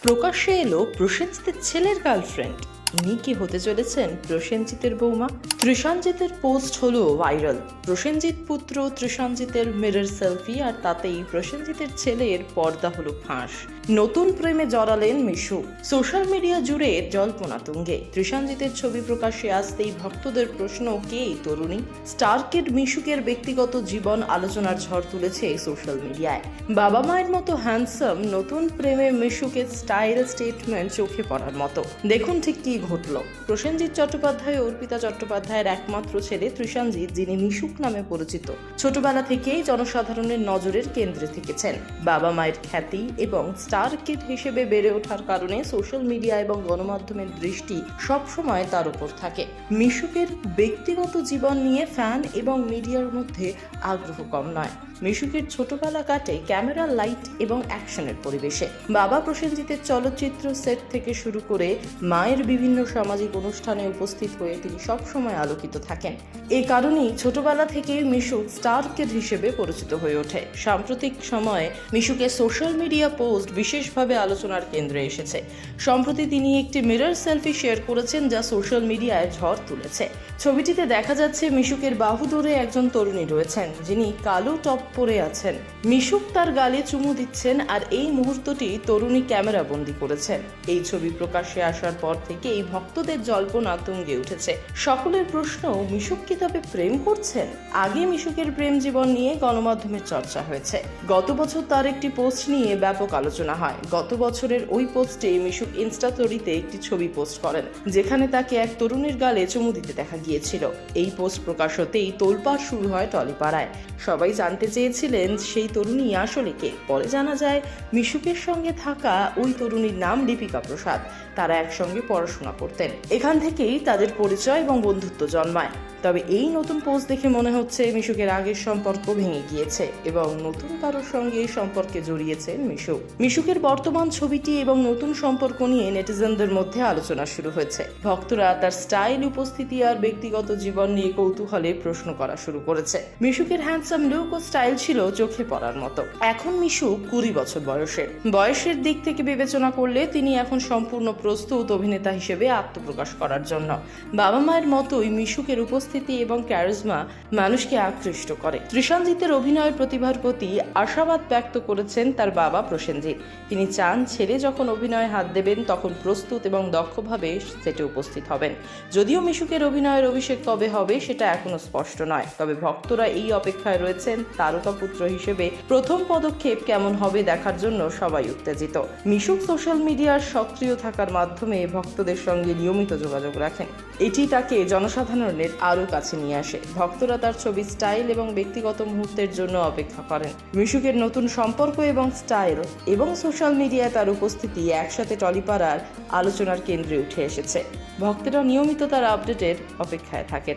প্রকাশ্যে এলো প্রসেনজিতের ছেলের গার্লফ্রেন্ড। ইনি কি হতে চলেছেন প্রসেনজিতের বৌমা? তৃষাঞ্জিতের পোস্ট হলো ভাইরাল। প্রসেনজিৎ পুত্র তৃষাঞ্জিতের মিরর সেলফি, আর তাতেই প্রসেনজিতের ছেলের পর্দা হলো ফাঁস। নতুন প্রেমে জড়ালেন মিশু। সোশ্যাল মিডিয়া জুড়ে জল্পনা তুঙ্গে। তৃষাঞ্জিতের ছবি প্রকাশ্যে আসতেই ভক্তদের প্রশ্ন, কে এই তরুণী? স্টার কিড মিশুকের ব্যক্তিগত জীবন আলোচনার ঝড় তুলেছে সোশ্যাল মিডিয়ায়। বাবা মায়ের মতো হ্যান্ডসাম নতুন প্রেমে মিশুকের স্টাইল স্টেটমেন্ট চোখে পড়ার মতো। দেখুন ঠিক কি ঘটলো। প্রসেনজিৎ চট্টোপাধ্যায় ও অর্পিতা চট্টোপাধ্যায়ের একমাত্র ছেলে তৃষাঞ্জিৎ, যিনি মিশুক নামে পরিচিত, ছোটবেলা থেকেই জনসাধারণের নজরের কেন্দ্রে থেকেছেন। বাবা মায়ের খ্যাতি এবং স্টার কিড হিসেবে বেড়ে ওঠার কারণে সোশ্যাল মিডিয়া এবং গণমাধ্যমের দৃষ্টি সবসময় তার উপর থাকে। মিশুকের ব্যক্তিগত জীবন নিয়ে ফ্যান এবং মিডিয়ার মধ্যে আগ্রহ কম নয়। মিশুকের ছোটবেলা কাটে ক্যামেরা, লাইট এবং অ্যাকশনের পরিবেশে। বাবা প্রসেনজিতের চলচ্চিত্র সেট থেকে শুরু করে মায়ের বিভিন্ন সামাজিক অনুষ্ঠানে উপস্থিত হয়ে তিনি সবসময় আলোকিত থাকেন। এই কারণেই ছোটবেলা থেকেই মিশুক স্টার কিড হিসেবে পরিচিত হয়ে ওঠে। সাম্প্রতিক সময়ে মিশুকের সোশ্যাল মিডিয়া পোস্ট বিশেষভাবে আলোচনার কেন্দ্রে এসেছে। সম্প্রতি তিনি একটি মিরর সেলফি শেয়ার করেছেন, যা সোশ্যাল মিডিয়ায় ঝড় তুলেছে। ছবিটিতে দেখা যাচ্ছে মিশুকের বাহু ধরে একজন তরুণী রয়েছেন, যিনি কালো টপ পরে আছেন। মিশুক তার গালে চুমু দিচ্ছেন, আর এই মুহূর্তটি তরুণী ক্যামেরা বন্দী করেছেন। এই ছবি প্রকাশ্যে আসার পর থেকে এই ভক্তদের জল্পনা তুঙ্গে উঠেছে। সকলের প্রশ্ন, মিশুক কি তবে প্রেম করছেন? আগে মিশুকের প্রেম জীবন নিয়ে গণমাধ্যমের চর্চা হয়েছে। গত বছর তার একটি পোস্ট নিয়ে ব্যাপক আলোচনা হয়। গত বছরের ওই পোস্টে মিশুক ইনস্টা স্টোরিতে একটি ছবি পোস্ট করেন, যেখানে তাকে এক তরুণীর গালে চুমু দিতে দেখা গিয়েছিল। এই পোস্ট প্রকাশ হতেই তোলপাড় শুরু হয় টলিপাড়ায়। সবাই জানতে চেয়েছিলেন সেই তরুণী আসলে কে। পরে জানা যায় মিশুকের সঙ্গে থাকা ওই তরুণীর নাম দীপিকা প্রসাদ। তারা একসঙ্গে পড়াশোনা করতেন। এখান থেকেই তাদের পরিচয় এবং বন্ধুত্ব জন্মায়। তবে এই নতুন পোস্ট দেখে মনে হচ্ছে মিশুকের আগের সম্পর্ক ভেঙে গিয়েছে এবং নতুন কারোর সঙ্গে এই সম্পর্কে জড়িয়েছেন মিশুক। মিশুকের বর্তমান ছবিটি এবং নতুন সম্পর্ক নিয়ে নেটিজেনদের মধ্যে আলোচনা শুরু হয়েছে। ভক্তরা তার স্টাইল, উপস্থিতি আর ব্যক্তিগত জীবন নিয়ে কৌতূহলে প্রশ্ন করা শুরু করেছে। মিশুকের হ্যান্ডসাম লুক ও স্টাইল ছিল চোখে পড়ার মতো। এখন মিশুক 20 বছর বয়সের দিক থেকে বিবেচনা করলে তিনি এখন সম্পূর্ণ প্রস্তুত অভিনেতা হিসেবে আত্মপ্রকাশ করার জন্য। বাবা মায়ের মতোই মিশুকের উপস্থিতি এবং ক্যারিজমা মানুষকে আকৃষ্ট করে। তৃষাঞ্জিতের অভিনয়ের প্রতিভার প্রতি আশাবাদ ব্যক্ত করেছেন তার বাবা প্রসেনজিৎ। তিনি চান ছেলে যখন অভিনয়ে হাত দেবেন তখন প্রস্তুত এবং দক্ষভাবে সেটে উপস্থিত হবেন। যদিও মিশুকের অভিনয়ের অভিষেক কবে হবে সেটা এখনো স্পষ্ট নয়, তবে ভক্তরা এই অপেক্ষায় রয়েছেন তারকা পুত্র হিসেবে প্রথম পদক্ষেপ কেমন হবে দেখার জন্য সবাই উত্তেজিত। মিশুক সোশ্যাল মিডিয়ার সক্রিয় থাকার মাধ্যমে ভক্তদের সঙ্গে নিয়মিত যোগাযোগ রাখেন। এটি তাকে জনসাধারণের আরও কাছে নিয়ে আসে। ভক্তরা তার ছবি, স্টাইল এবং ব্যক্তিগত মুহূর্তের জন্য অপেক্ষা করেন। মিশুকের নতুন সম্পর্ক এবং স্টাইল এবং সোশ্যাল মিডিয়ায় তার উপস্থিতি একসাথে টলিপাড়ার আলোচনার কেন্দ্রে উঠে এসেছে। ভক্তরা নিয়মিত তার আপডেটের অপেক্ষায় থাকেন।